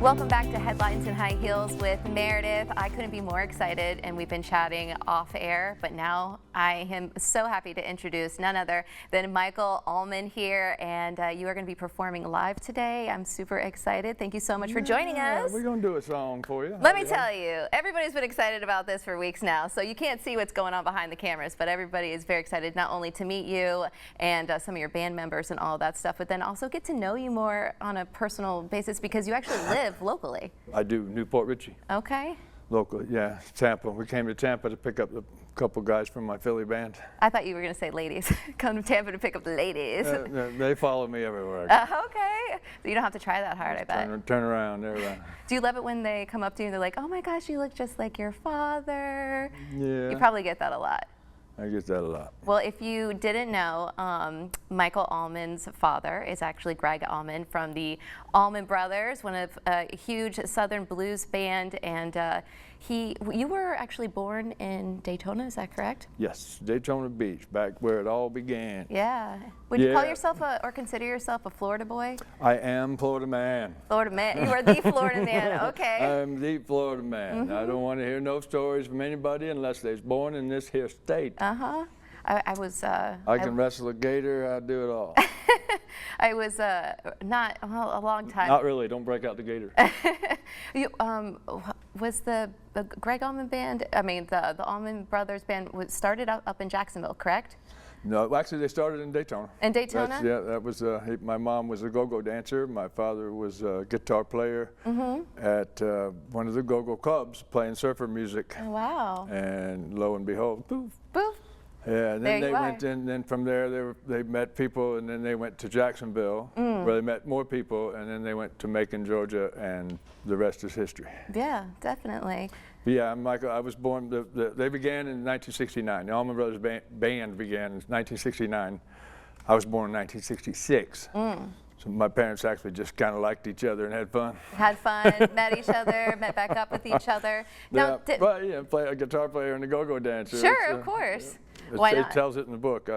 Welcome back to Headlines in High Heels with Meredith. I couldn't be more excited, and we've been chatting off air, but now I am so happy to introduce none other than Michael Allman here, and you are going to be performing live today. I'm super excited. Thank you so much for joining us. We're going to do a song for you. Let me tell you, everybody's been excited about this for weeks now, so you can't see what's going on behind the cameras, but everybody is very excited not only to meet you and some of your band members and all that stuff, but then also get to know you more on a personal basis because you actually live locally. I do, Newport Richie. Okay. Locally, yeah, Tampa. We came to Tampa to pick up a couple guys from my Philly band. I thought you were going to say ladies. Come to Tampa to pick up the ladies. They follow me everywhere. Okay. So you don't have to try that hard, I bet. Turn around, everything. Do you love it when they come up to you and they're like, oh my gosh, you look just like your father? Yeah. You probably get that a lot. I get that a lot. Well, if you didn't know, Michael Allman's father is actually Gregg Allman from the Allman Brothers, one of a huge Southern blues band, and you were actually born in Daytona, is that correct? Yes, Daytona Beach, back where it all began. Yeah. Would you call yourself or consider yourself a Florida boy? I am Florida man. Florida man. You are the Florida man. Okay. I'm the Florida man. I don't want to hear no stories from anybody unless they're born in this here state. Uh-huh. I can wrestle a gator. I do it all. I was not a long time. Not really. Don't break out the gator. Was the Gregg Allman band? I mean, the Allman Brothers band was started up in Jacksonville, correct? No, actually, they started in Daytona. In Daytona? That was. My mom was a go-go dancer. My father was a guitar player at one of the go-go clubs, playing surfer music. Oh, wow! And lo and behold, poof. Poof. Yeah, and then they went in. Then from there, they met people, and then they went to Jacksonville, where they met more people, and then they went to Macon, Georgia, and the rest is history. Yeah, definitely. Yeah, Michael. I was born. They began in 1969. The Allman Brothers band began in 1969. I was born in 1966. So my parents actually just kind of liked each other and had fun. Had fun, met each other, met back up with each other. Now, play a guitar player and a go-go dancer. Sure, of course. Why not? It tells it in the book.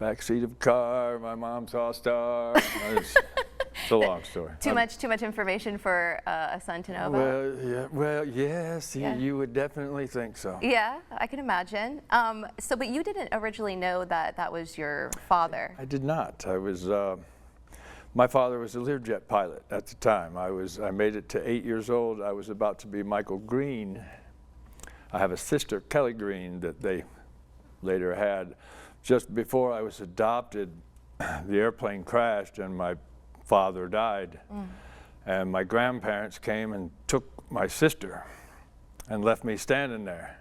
Backseat of a car, my mom saw a star. It's a long story. Too much information for a son to know about? Well, yes, you would definitely think so. Yeah, I can imagine. But you didn't originally know that was your father. I did not. My father was a Learjet pilot at the time. I made it to 8 years old. I was about to be Michael Green. I have a sister, Kelly Green, that they later had. Just before I was adopted, the airplane crashed and my father died. And my grandparents came and took my sister and left me standing there.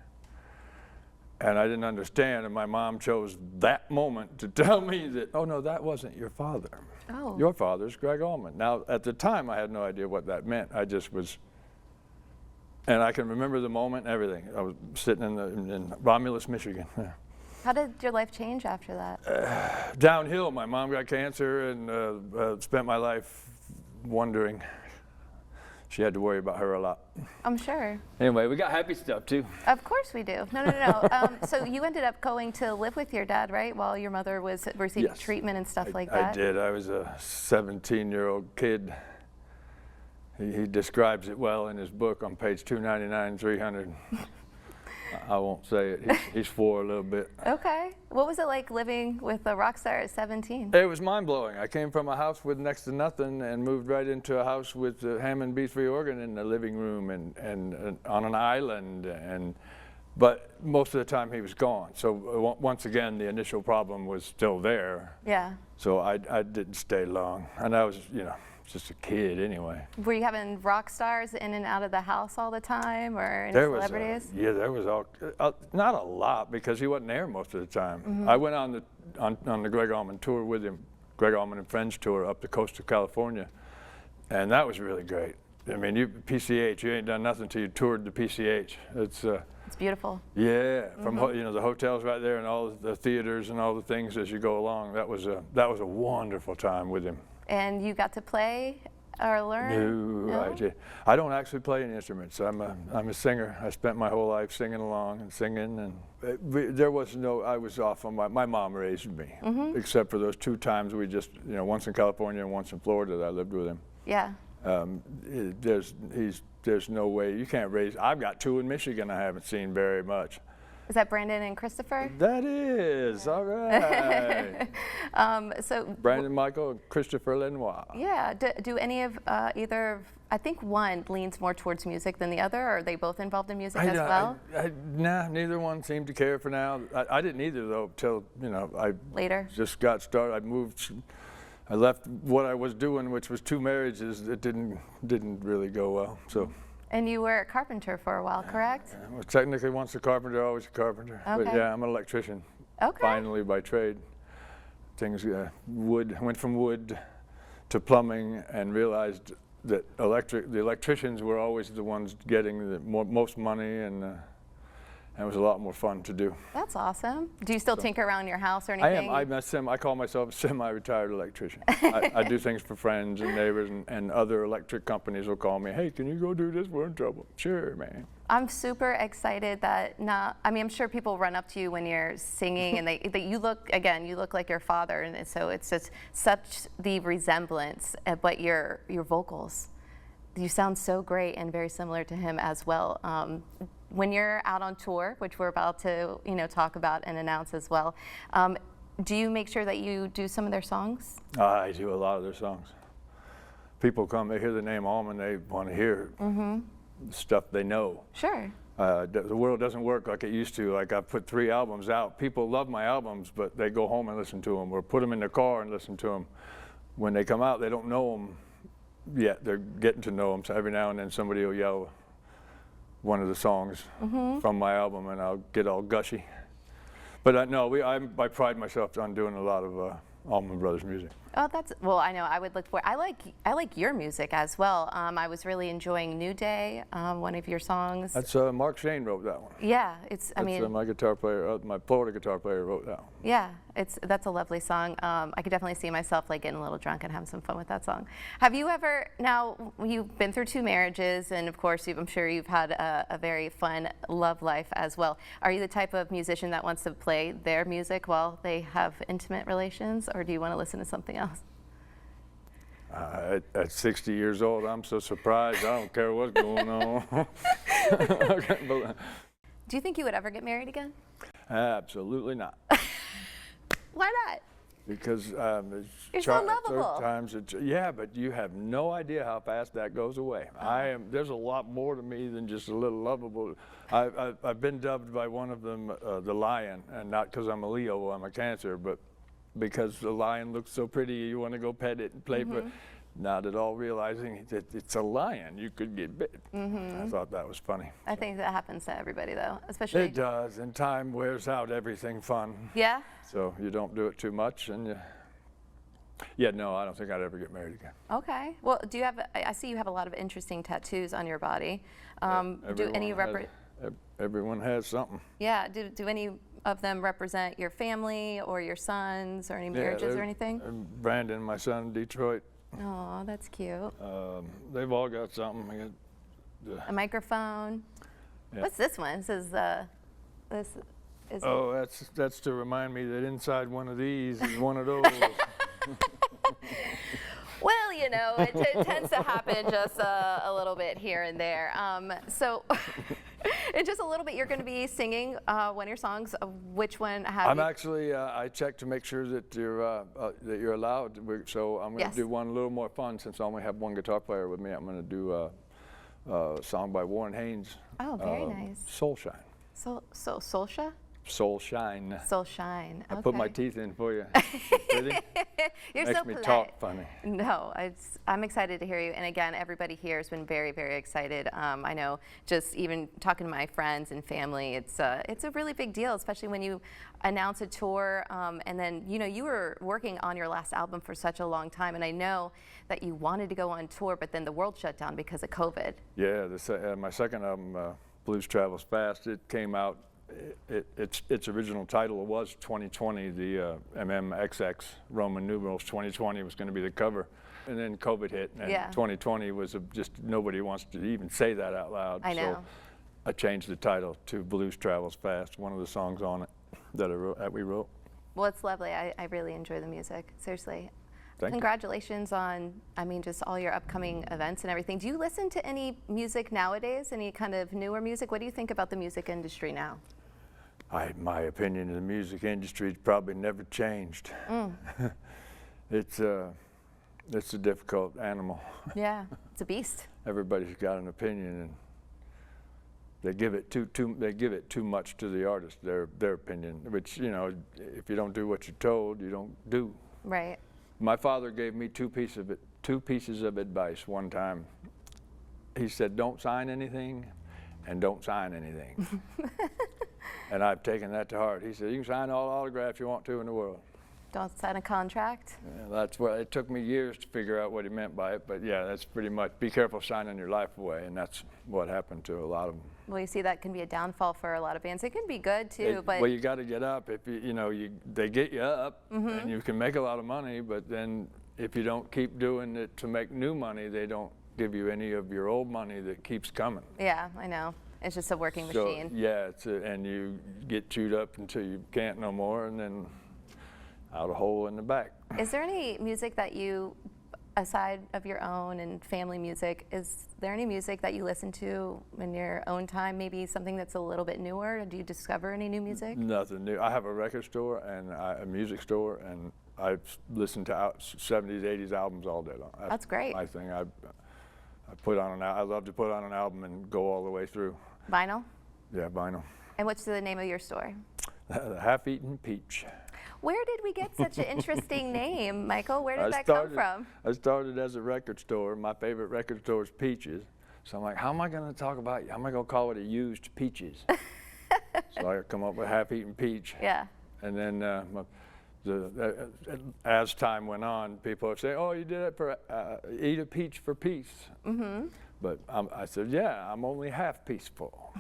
And I didn't understand, and my mom chose that moment to tell me that, oh no, that wasn't your father. Oh. Your father's Gregg Allman. Now, at the time, I had no idea what that meant. I just was, and I can remember the moment and everything. I was sitting in Romulus, Michigan. Yeah. How did your life change after that? Downhill. My mom got cancer and spent my life wondering. She had to worry about her a lot. I'm sure. Anyway, we got happy stuff too. Of course we do. No. So you ended up going to live with your dad, right, while your mother was receiving treatment and stuff like that? I did. I was a 17-year-old kid. He describes it well in his book on page 299, 300. I won't say it. He's for a little bit. Okay. What was it like living with a rock star at 17? It was mind-blowing. I came from a house with next to nothing and moved right into a house with a Hammond B3 organ in the living room and on an island. But most of the time he was gone. So once again, the initial problem was still there. Yeah. So I didn't stay long. And I was, just a kid anyway. Were you having rock stars in and out of the house all the time, or any celebrities? There was not a lot because he wasn't there most of the time. I went on the Gregg Allman tour with him, Gregg Allman and Friends tour up the coast of California, and that was really great. I mean, PCH, you ain't done nothing till you toured the PCH. It's beautiful. Yeah, from the hotels right there and all the theaters and all the things as you go along. That was a wonderful time with him. And you got to play or learn? No? I don't actually play any instruments. I'm a singer. I spent my whole life singing along and singing, and there was I was off on my mom raised me, except for those 2 times we just, once in California and once in Florida that I lived with him. Yeah. There's no way you can't raise. I've got two in Michigan I haven't seen very much. Is that Brandon and Christopher? That is, all right. So Brandon, Michael, and Christopher Lenoir. yeah, do any of either? I think one leans more towards music than the other. Or are they both involved in music as well? Nah, neither one seemed to care for now. I didn't either though till I Later. just got started. I moved. I left what I was doing, which was 2 marriages. It didn't really go well. So. And you were a carpenter for a while, correct? Well, technically, once a carpenter, always a carpenter. Okay. But yeah, I'm an electrician. Okay. Finally, by trade. Things went from wood to plumbing, and realized that the electricians were always the ones getting the most money, and it was a lot more fun to do. That's awesome. Do you still tinker around your house or I anything? am. I call myself a semi-retired electrician. I do things for friends and neighbors, and other electric companies will call me. Hey, can you go do this? We're in trouble. Sure, man. I'm super excited that I'm sure people run up to you when you're singing, and you look like your father, and so it's just such the resemblance. But your vocals, you sound so great and very similar to him as well. When you're out on tour, which we're about to talk about and announce as well, do you make sure that you do some of their songs? I do a lot of their songs. People come, they hear the name Allman, they want to hear stuff they know. Sure. The world doesn't work like it used to. Like, I've put 3 albums out. People love my albums, but they go home and listen to them, or put them in their car and listen to them. When they come out, they don't know them yet. They're getting to know them. So every now and then somebody will yell one of the songs from my album, and I'll get all gushy. But no, I pride myself on doing a lot of Allman Brothers music. Oh, I know. I would look for. I like your music as well. I was really enjoying New Day, one of your songs. That's Mark Shane wrote that one. Yeah, My guitar player, my Florida guitar player, wrote that one. Yeah, that's a lovely song. I could definitely see myself like getting a little drunk and having some fun with that song. Have you ever? Now you've been through 2 marriages, and of course I'm sure you've had a very fun love life as well. Are you the type of musician that wants to play their music while they have intimate relations, or do you want to listen to something else? At 60 years old, I'm so surprised. I don't care what's going on. Do you think you would ever get married again? Absolutely not. Why not? Because you're so lovable. Yeah, but you have no idea how fast that goes away. There's a lot more to me than just a little lovable. I've been dubbed by one of them the Lion, and not because I'm a Leo, I'm a Cancer, but because the lion looks so pretty, you want to go pet it and play with it. Not at all realizing that it's a lion. You could get bit. I thought that was funny. I think that happens to everybody, though, especially. It does, and time wears out everything fun. Yeah. So you don't do it too much, and yeah, no, I don't think I'd ever get married again. Okay. Well, do you have? I see you have a lot of interesting tattoos on your body. Everyone has something. Yeah. Do any of them represent your family or your sons, or any marriages or anything? Brandon, my son in Detroit. Oh, that's cute. They've all got something. I got a microphone. Yeah. What's this one? This is this is. Oh, that's to remind me that inside one of these is one of those. Well, it tends to happen just a little bit here and there. So, in just a little bit, you're going to be singing one of your songs. Which one have I'm actually, I checked to make sure that you're allowed. So I'm going to do one a little more fun, since I only have one guitar player with me. I'm going to do a song by Warren Haynes. Oh, very nice. Soul Shine. Soul Shine? Soul Shine. Soul Shine. Okay. I put my teeth in for you. You're Makes so me polite. talk funny. No, I'm excited to hear you. And again, everybody here has been very, very excited. I know, just even talking to my friends and family, it's a really big deal, especially when you announce a tour. And then, you were working on your last album for such a long time. And I know that you wanted to go on tour, but then the world shut down because of COVID. Yeah, my second album, Blues Travels Fast, it came out. Its original title was 2020, the MMXX Roman numerals 2020 was going to be the cover, and then COVID hit, and 2020 was just, nobody wants to even say that out loud. I know. So I changed the title to Blues Travels Fast, one of the songs on it that we wrote. Well, it's lovely. I really enjoy the music, seriously. Thank you. Congratulations on, I mean, just all your upcoming events and everything. Do you listen to any music nowadays, any kind of newer music? What do you think about the music industry now? My opinion of the music industry's probably never changed. It's a difficult animal. Yeah, it's a beast. Everybody's got an opinion, and they give it too much to the artist, their opinion, which, you know, if you don't do what you're told, you don't do. Right. My father gave me two pieces of advice one time. He said, don't sign anything and don't sign anything. And I've taken that to heart. He said, you can sign all the autographs you want to in the world. Don't sign a contract? Yeah, that's what, it took me years to figure out what he meant by it, but yeah, that's pretty much, be careful signing your life away, and that's what happened to a lot of them. Well, you see that can be a downfall for a lot of bands. It can be good too, but... Well, you got to get up. If they get you up, and you can make a lot of money, but then if you don't keep doing it to make new money, they don't give you any of your old money that keeps coming. Yeah, I know. It's just a working machine. Yeah, and you get chewed up until you can't no more, and then out a hole in the back. Is there any music that you, aside of your own and family music, is there any music that you listen to in your own time, maybe something that's a little bit newer? Do you discover any new music? Nothing new. I have a record store and a music store, and I listen to 70s, 80s albums all day long. That's great. My thing. I love to put on an album and go all the way through. Vinyl? Yeah, vinyl. And what's the name of your store? The Half-Eaten Peach. Where did we get such an interesting name, Michael? Where did that come from? I started as a record store. My favorite record store is Peaches. So I'm like, how am I going to talk about, how am I going to call it a used Peaches? So I come up with Half-Eaten Peach. Yeah. And then as time went on, people would say, oh, you did it for, eat a peach for peace. Mm-hmm. But I said, yeah, I'm only half peaceful.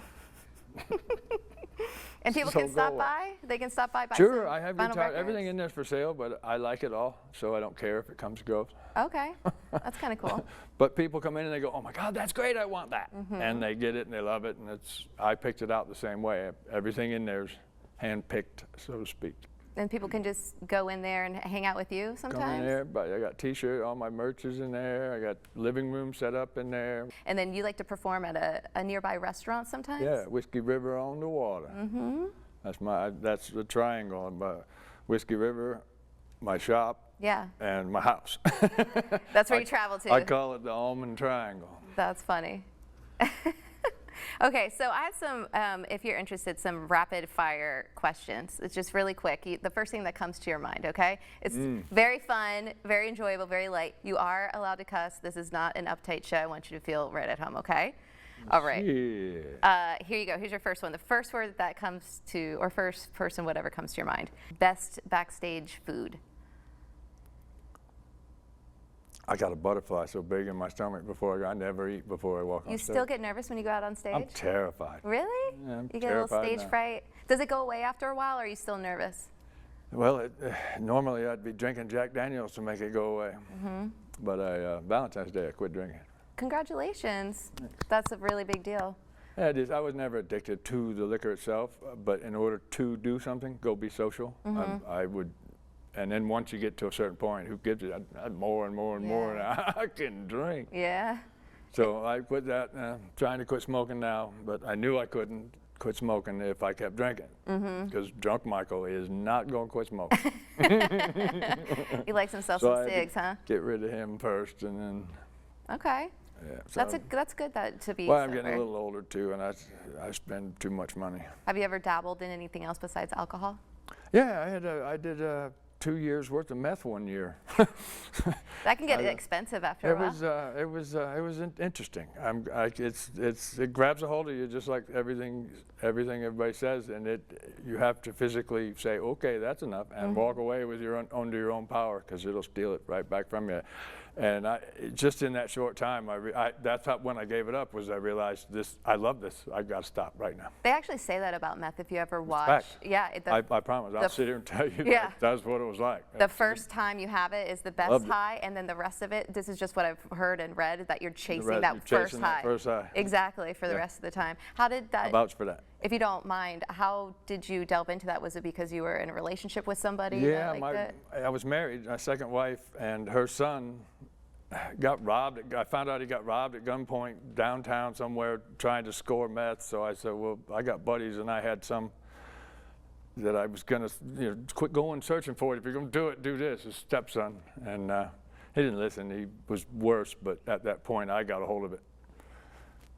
And people can stop by? They can stop by? Sure, I have everything in there for sale, but I like it all, so I don't care if it comes and goes. Okay, that's kind of cool. But people come in and they go, oh my God, that's great, I want that. Mm-hmm. And they get it and they love it, and I picked it out the same way. Everything in there is hand-picked, so to speak. And people can just go in there and hang out with you sometimes? Come in there, but I got T-shirt, all my merch is in there. I got living room set up in there. And then you like to perform at a nearby restaurant sometimes? Yeah, Whiskey River on the water. Mm-hmm. That's the triangle. Whiskey River, my shop, yeah, and my house. That's where you travel to? I call it the Allman Triangle. That's funny. Okay, so I have some, if you're interested, some rapid fire questions. It's just really quick. The first thing that comes to your mind, okay? It's very fun, very enjoyable, very light. You are allowed to cuss. This is not an uptight show. I want you to feel right at home, okay? All right. Yeah. Here you go. Here's your first one. The first word that comes to, or first person, whatever comes to your mind. Best backstage food. I got a butterfly so big in my stomach I never eat before I walk on stage. You still get nervous when you go out on stage? I'm terrified. Really? Yeah, you get a little stage fright? Does it go away after a while, or are you still nervous? Well, normally I'd be drinking Jack Daniels to make it go away. Mm-hmm. But Valentine's Day I quit drinking. Congratulations. That's a really big deal. Yeah, it is. I was never addicted to the liquor itself, but in order to do something, go be social, I would. And then once you get to a certain point, who gives it? More and more and more, and I can drink. Yeah. So I quit that, trying to quit smoking now, but I knew I couldn't quit smoking if I kept drinking, because drunk Michael is not going to quit smoking. He likes himself some cigs, huh? Get rid of him first, and then. Okay. Yeah, so that's good to be. Well, sober. I'm getting a little older too, and I spend too much money. Have you ever dabbled in anything else besides alcohol? Yeah, I did 2 years worth of meth one year. That can get expensive after a while. It was interesting. It grabs a hold of you just like everything everybody says, and you have to physically say, okay, that's enough, and walk away with under your own power, because it'll steal it right back from you. And just in that short time, that's when I gave it up, was I realized I love this. I got to stop right now. They actually say that about meth if you ever watch. Yeah. I promise. I'll sit here and tell you that's what it was like. The first time you have it is the best high, and then the rest of it, this is just what I've heard and read, that you're chasing that first high. That first high. Exactly, for the rest of the time. How did that? I vouch for that. If you don't mind, how did you delve into that? Was it because you were in a relationship with somebody? Yeah, that liked it? I was married, my second wife, and her son got robbed. I found out he got robbed at gunpoint downtown somewhere trying to score meth. So I said, well, I got buddies, and I had some that I was going to, quit going searching for it. If you're going to do it, do this, his stepson. And he didn't listen. He was worse, but at that point, I got a hold of it.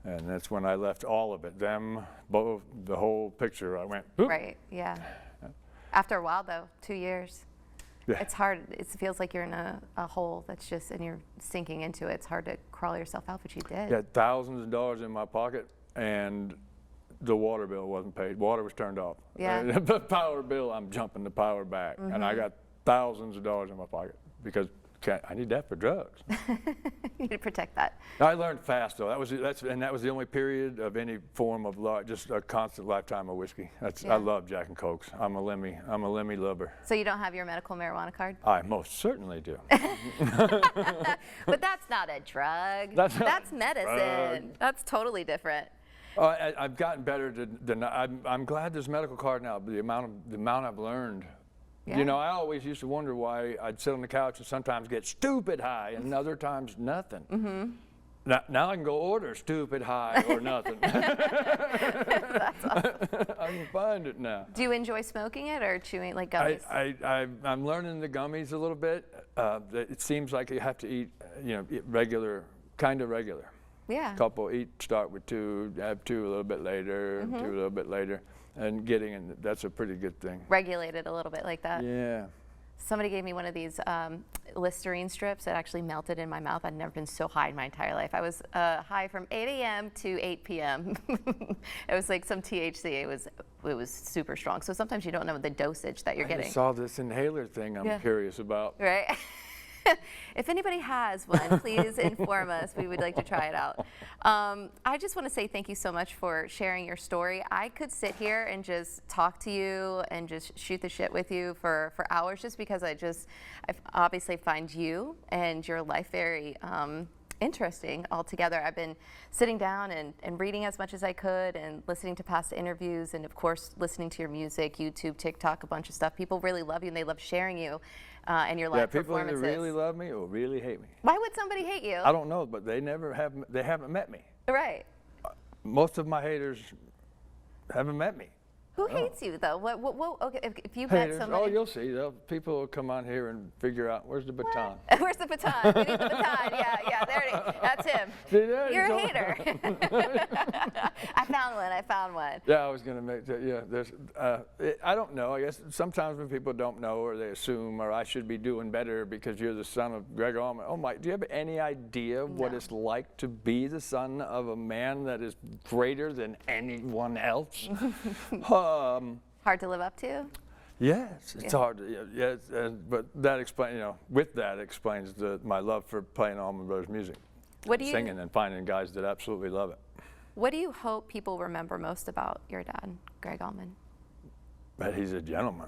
And that's when I left all of it, them, both, the whole picture. I went, oop. Right, yeah. After a while, though, 2 years. Yeah. It's hard. It feels like you're in a hole that's just, and you're sinking into it. It's hard to crawl yourself out, but you did. Had thousands of dollars in my pocket, and the water bill wasn't paid. Water was turned off. Yeah. The power bill, I'm jumping the power back. And I got thousands of dollars in my pocket because I need that for drugs. You need to protect that. I learned fast, though. That was the only period of any form of just a constant lifetime of whiskey. Yeah. I love Jack and Cokes. I'm a Lemmy lover. So you don't have your medical marijuana card? I most certainly do. But that's not a drug. That's medicine. That's totally different. I've gotten better I'm glad there's a medical card now. The amount I've learned. Yeah. You know, I always used to wonder why I'd sit on the couch and sometimes get stupid high, and other times nothing. Now I can go order stupid high or nothing. That's awesome. I can find it now. Do you enjoy smoking it or chewing like gummies? I'm learning the gummies a little bit. It seems like you have to eat, eat regular, kind of regular. Yeah. Start with 2, have 2 a little bit later, 2 a little bit later, and that's a pretty good thing. Regulate it a little bit like that. Yeah. Somebody gave me one of these Listerine strips that actually melted in my mouth. I'd never been so high in my entire life. I was high from 8 a.m. to 8 p.m. It was like some THC. It was super strong. So sometimes you don't know the dosage that you're getting. I saw this inhaler thing I'm curious about. Right? If anybody has one, please inform us. We would like to try it out. I just want to say thank you so much for sharing your story. I could sit here and just talk to you and just shoot the shit with you for hours, just because I obviously find you and your life very interesting altogether. I've been sitting down and reading as much as I could and listening to past interviews, and of course listening to your music, YouTube, TikTok, a bunch of stuff. People really love you and they love sharing you and your live performances. People either really love me or really hate me. Why would somebody hate you? I don't know, but they haven't met me. Right. Most of my haters haven't met me. Who hates you though? Okay, if you Haters. met somebody. Oh, you'll see. People will come on here and figure out where's the baton. Where's the baton? We need the baton. Yeah, there it is. That's him. See that? You're a hater. I found one. Yeah, I was gonna make that. Yeah, I don't know. I guess sometimes when people don't know or they assume, or I should be doing better because you're the son of Gregg Allman. Oh my, do you have any idea what it's like to be the son of a man that is greater than anyone else? Hard to live up to? Yes, it's hard. Yes, but that explains. With that explains my love for playing Allman Brothers music, singing and finding guys that absolutely love it. What do you hope people remember most about your dad, Gregg Allman? That he's a gentleman.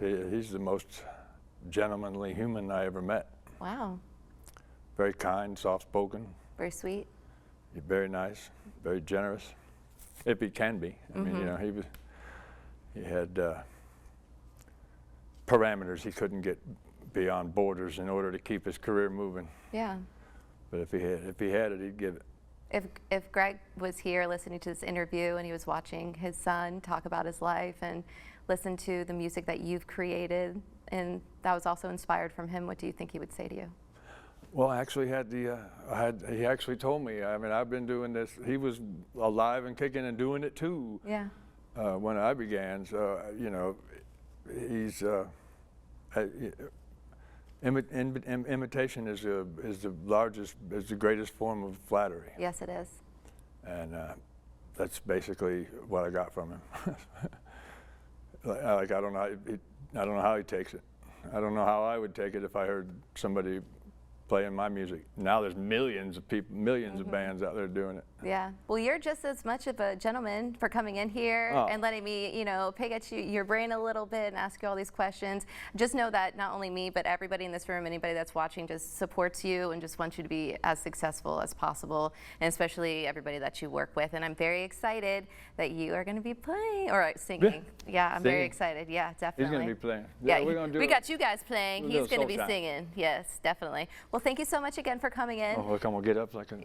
He's the most gentlemanly human I ever met. Wow. Very kind, soft-spoken. Very sweet. Very nice, very generous, if he can be. I mean, he had parameters he couldn't get beyond borders in order to keep his career moving. Yeah. But if he had it, he'd give it. If Gregg was here listening to this interview and he was watching his son talk about his life and listen to the music that you've created and that was also inspired from him, what do you think he would say to you? Well, I actually he actually told me. I mean, I've been doing this. He was alive and kicking and doing it too. Yeah. When I began, so he's imitation is the greatest form of flattery. Yes, it is. And that's basically what I got from him. I don't know how he takes it. I don't know how I would take it if I heard somebody playing my music. Now there's millions of people, millions of bands out there doing it. Yeah. Well, you're just as much of a gentleman for coming in here and letting me, you know, pick at your brain a little bit and ask you all these questions. Just know that not only me, but everybody in this room, anybody that's watching, just supports you and just wants you to be as successful as possible, and especially everybody that you work with. And I'm very excited that you are going to be playing or singing. Yeah, I'm very excited. Yeah, definitely. He's going to be playing. Yeah, we're going to do we got you guys playing. We'll He's going to be Soul Shine. singing. Yes, definitely. Well, thank you so much again for coming in. Oh, look, I'm going to get up like a...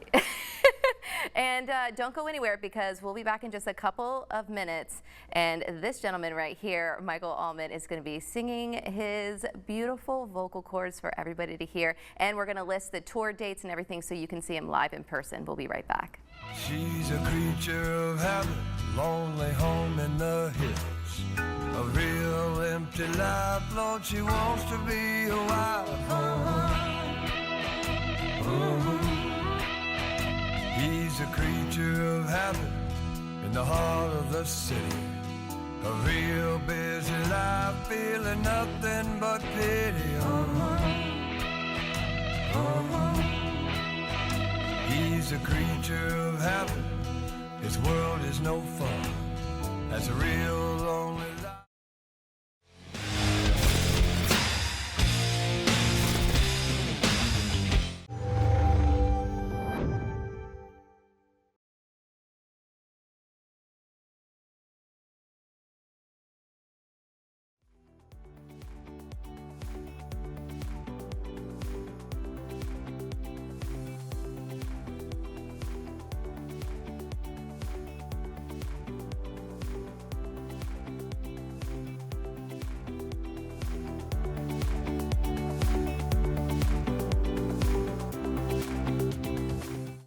And don't go anywhere, because we'll be back in just a couple of minutes. And this gentleman right here, Michael Allman, is going to be singing his beautiful vocal cords for everybody to hear. And we're going to list the tour dates and everything so you can see him live in person. We'll be right back. She's a creature of habit, lonely home in the hills. A real empty life, Lord, she wants to be a wife. He's a creature of habit in the heart of the city. A real busy life, feeling nothing but pity. He's a creature of habit, his world is no fun. Has a real lonely